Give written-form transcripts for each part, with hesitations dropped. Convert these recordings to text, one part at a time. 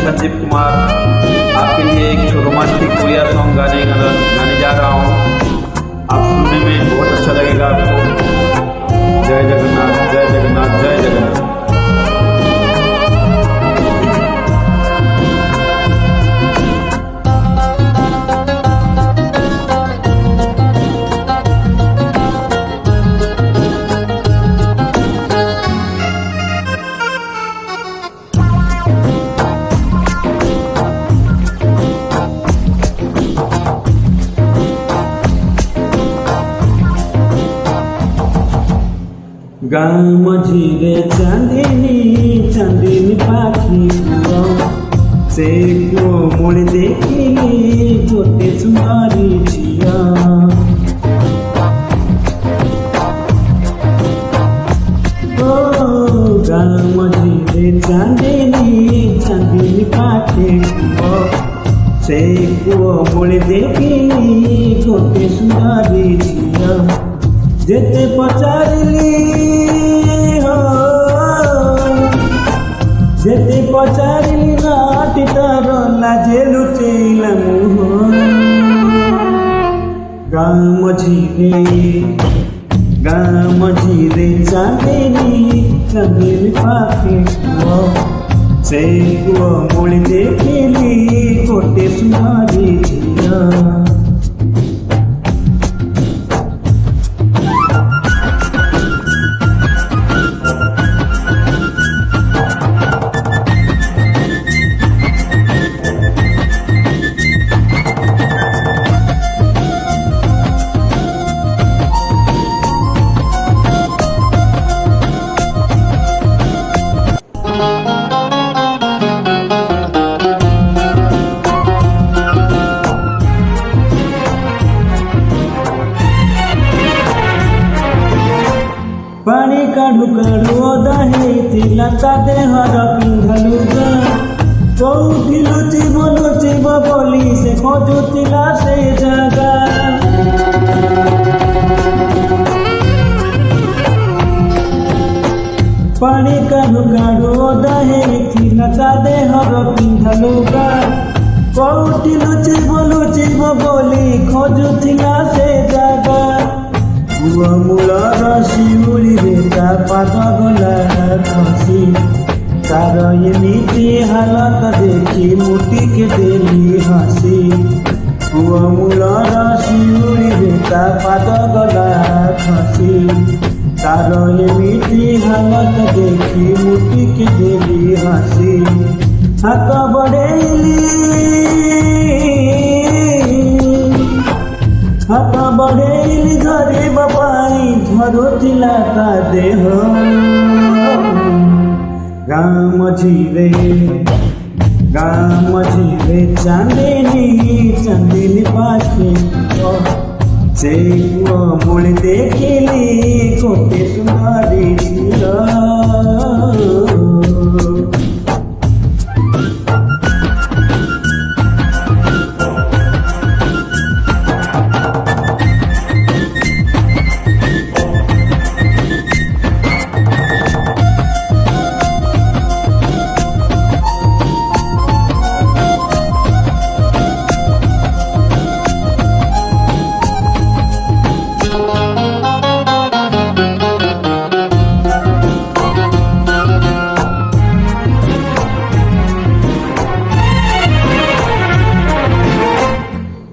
संदीप कुमार आपके लिए एक रोमांटिक कोरिया सॉन्ग गाने जा रहा हूँ। आप सुनने में बहुत अच्छा लगेगा आपको। जय जगन्नाथ, जय जगन्नाथ, जय जगन्नाथ। गाँ मझीरे चांदिनी चांदिनी पाखी से को मोड़ देखिली गोटे सुंदरी झिया। गाँ मझीरे चांदिनी चांदिनी पाखी से को मोड़ देखिली गोटे सुंदरी झिया। जेते पचारिली जेते पचारिली नाटी तार लाजे लुचैला मुह। गाँ मझीरे चांदिनी चांदिनी पाखे से कुआ मोड़ देखिली गोटे सुंदरी झिया। पानी काढ़ू काढ़ू ओदा हेतिला ता देहर पिंधलुगा। कोउठी लुचिब बोली से खोजुतिला से जगा। पानी काढ़ू काढ़ू ओदा हेतिला ता देहर पिंधलुगा। कोउठी लुचिब बोली खोजुतिला से जगा। पुआ मूलर शिउली बेटा पाद गला खसी तार एमिति हालत देखी मुटी के देली हसी। पुआ मूलर शिउली बेटा पाद गला खसी तार एमिति हालत देखी मुटी के देली हसी। हाथ बढ़ेली गरीब पाई झरुथिला ता देह। गाँ मझीरे चांदिनी चांदिनी पाखे से कुआ मोड़ देखिली गोटे सुंदरी झिया।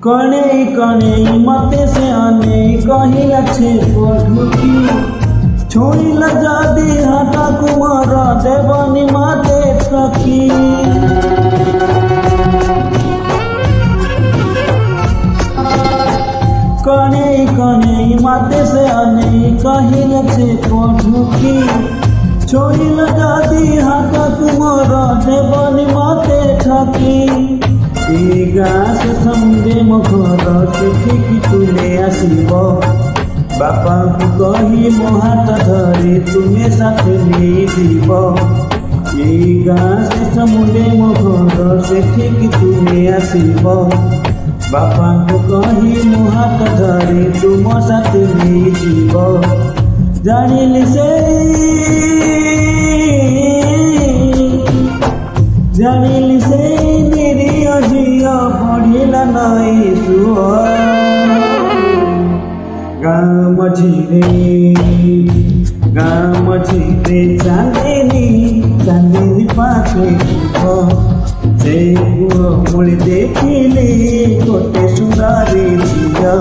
कने कने मते से आने कहीं अच्छे पढ़ुकी। छोड़ी लजा दी हाथा कुमार देवनी माते सखी। कने कने मते से आने कहीं अच्छे पढ़ुकी। छोड़ी लजा दी हाथा कुमार देवनी माते ठकी। गाँ समुद्रे मघर सेठिकी तुमे आसिब। बापा को कही मो हाथ धरी तुमे साथे नेइजिब। गाँ समुद्रे मघर सेठिकी तुमे आसिब। बापा को कही मो हाथ धरी तुम साथे नेइजिब। जानिली से जानिली से ନଈ ସୁଅ ଗାଁ ମଝିରେ ଚାନ୍ଦିନୀ ପାଖେ ଥିବ ସେ କୂଅ ମୂଳି ଦେଖିଲେ ଗୋଟେ ସୁନ୍ଦରୀ ଝିଅ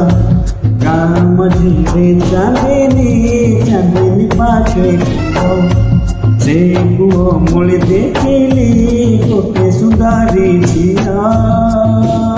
ଗାଁ ମଝିରେ ଚାନ୍ଦିନୀ ପାଖେ ଥିବ ସେ କୂଅ ମୂଳି ଦେଖିଲେ ଗୋଟେ ସୁନ୍ଦରୀ ଝିଅ